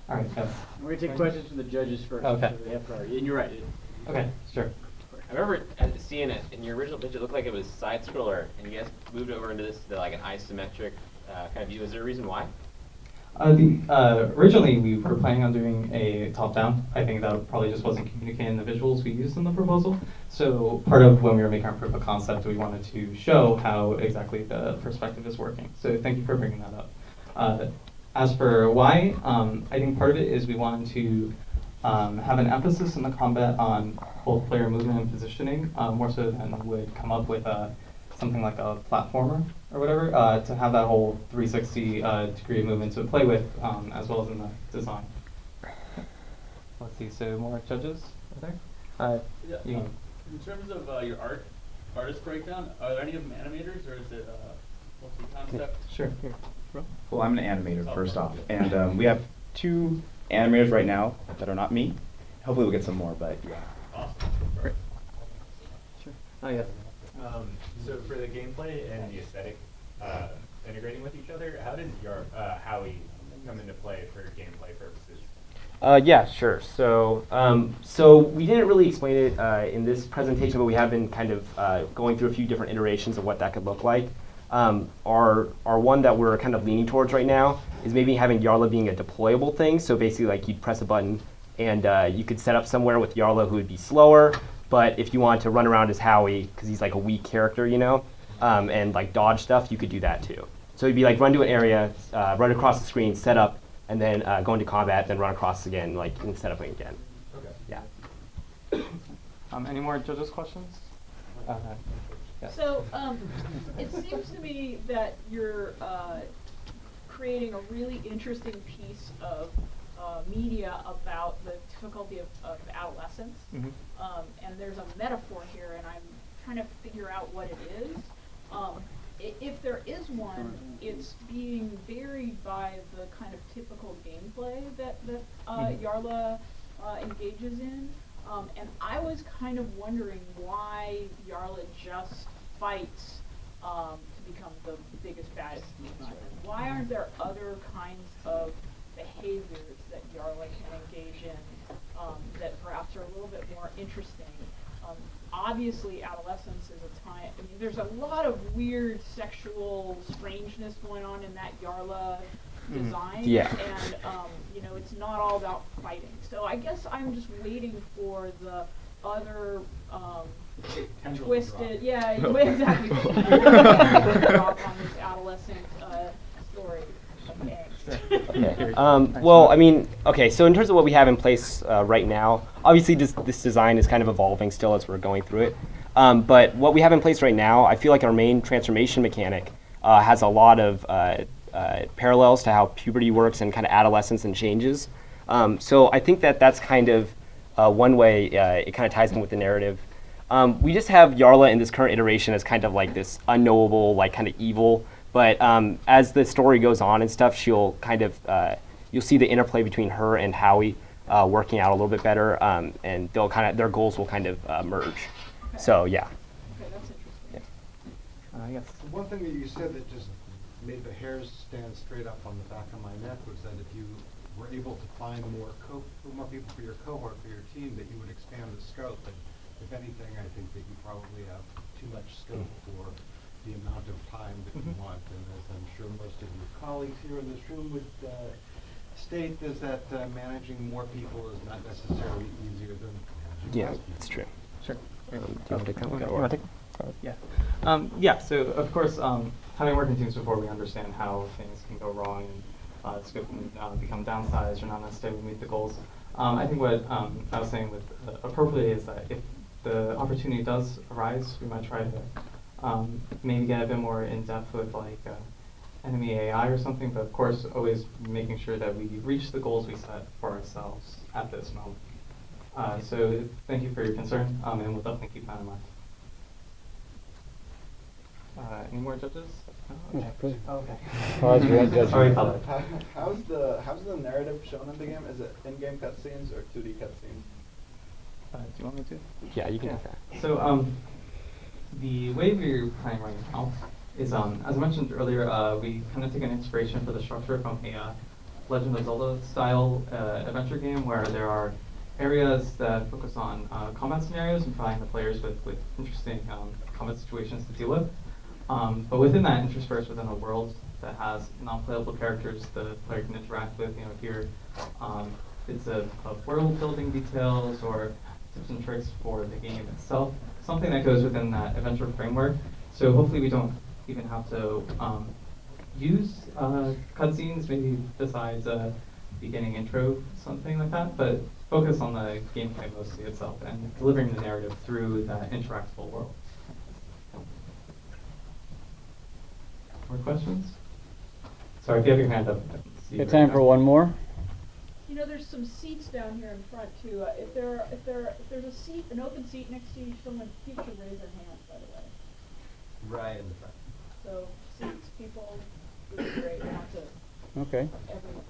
All right, yes. We're going to take questions from the judges first. Okay. So they have priority. And you're right. Okay, sure. I remember seeing it in your original pitch. It looked like it was side scroller, and you guys moved over into this to like an isometric kind of view. Is there a reason why? Originally, we were planning on doing a top-down. I think that probably just wasn't communicating the visuals we used in the proposal. So part of when we were making our proof of concept, we wanted to show how exactly the perspective is working. So thank you for bringing that up. As for why, I think part of it is we wanted to have an emphasis in the combat on both player movement and positioning, more so than would come up with something like a platformer or whatever, to have that whole 360 degree movement to play with, as well as in the design. Let's see, so more judges are there? Yeah, in terms of your artist breakdown, are there any of them animators, or is it mostly concept? Sure, here. Well, I'm an animator, first off. And we have 2 animators right now that are not me. Hopefully we'll get some more, but yeah. Awesome. Great. Sure. Oh, yeah. So for the gameplay and the aesthetic integrating with each other, how does your Howie come into play for gameplay purposes? Yeah, sure. So we didn't really explain it in this presentation, but we have been kind of going through a few different iterations of what that could look like. Our one that we're kind of leaning towards right now is maybe having Yarla being a deployable thing. So basically, like you'd press a button, and you could set up somewhere with Yarla who would be slower. But if you want to run around as Howie, because he's like a weak character, you know, and like dodge stuff, you could do that too. So it'd be like run to an area, run across the screen, set up, and then go into combat, then run across again, like and set up again. Okay. Yeah. Any more judges' questions? Yes. So it seems to me that you're creating a really interesting piece of media about the difficulty of adolescence. Mm-hmm. And there's a metaphor here, and I'm trying to figure out what it is. If there is one, it's being varied by the kind of typical gameplay that Yarla engages in. And I was kind of wondering why Yarla just fights to become the biggest, baddest demon. Why aren't there other kinds of behaviors that Yarla can engage in that perhaps are a little bit more interesting? Obviously, adolescence is a time. I mean, there's a lot of weird sexual strangeness going on in that Yarla design, Yeah. and you know, it's not all about fighting. So I guess I'm just waiting for the other twisted, yeah, exactly. Drop on this adolescent story of angst. Okay. Well, I mean, okay. So in terms of what we have in place right now, obviously this design is kind of evolving still as we're going through it. But what we have in place right now, I feel like our main transformation mechanic has a lot of parallels to how puberty works and kind of adolescence and changes. So I think that's kind of one way it kind of ties in with the narrative. We just have Yarla in this current iteration as kind of like this unknowable, like kind of evil. But as the story goes on and stuff, she'll kind of you'll see the interplay between her and Howie working out a little bit better, and they'll kind of their goals will kind of merge. Okay. So yeah. Okay, that's interesting. Yeah. Yes. One thing that you said that just made the hairs stand straight up on the back of my neck was that if you were able to find more people for your cohort, for your team, that you would expand the scope. But if anything, I think that you probably have too much scope for the amount of time that you want. And as I'm sure most of your colleagues here in this room would state, is that managing more people is not necessarily easier than managing Yeah, less people. it's true. Sure. Do you want to take that one? You want to take it? Yeah. Yeah. So of course, having worked in teams before, we understand how things can go wrong and scope can become downsized or not necessarily meet the goals. I think what I was saying with appropriately is that if the opportunity does arise, we might try to maybe get a bit more in depth with like enemy AI or something. But of course, always making sure that we reach the goals we set for ourselves at this moment. So thank you for your concern, and we'll definitely keep that in mind. Any more judges? Yeah, please. Oh, okay. Sorry, Paolo. How's the narrative shown in the game? Is it in-game cutscenes or 2D cutscenes? Do you want me to? Yeah, you can do that. So the way we're playing right now is, as I mentioned earlier, we kind of take an inspiration for the structure from Legend of Zelda style adventure game where there are areas that focus on combat scenarios and providing the players with interesting combat situations to deal with. But within that, interspersed within a world that has non-playable characters the player can interact with. You know, here it's of world building details or tips and tricks for the game itself. Something that goes within that adventure framework. So hopefully we don't even have to use cutscenes, maybe besides beginning intro, something like that, but focus on the gameplay mostly itself and delivering the narrative through that interactable world. More questions? Sorry, if you have your hand up. I can see Good right time now. for one more. You know, there's some seats down here in front too. If there's a seat, an open seat next to you, someone people should raise their hand, by the way. Right in the front. So seats, people would be great. Not to Okay. everyone.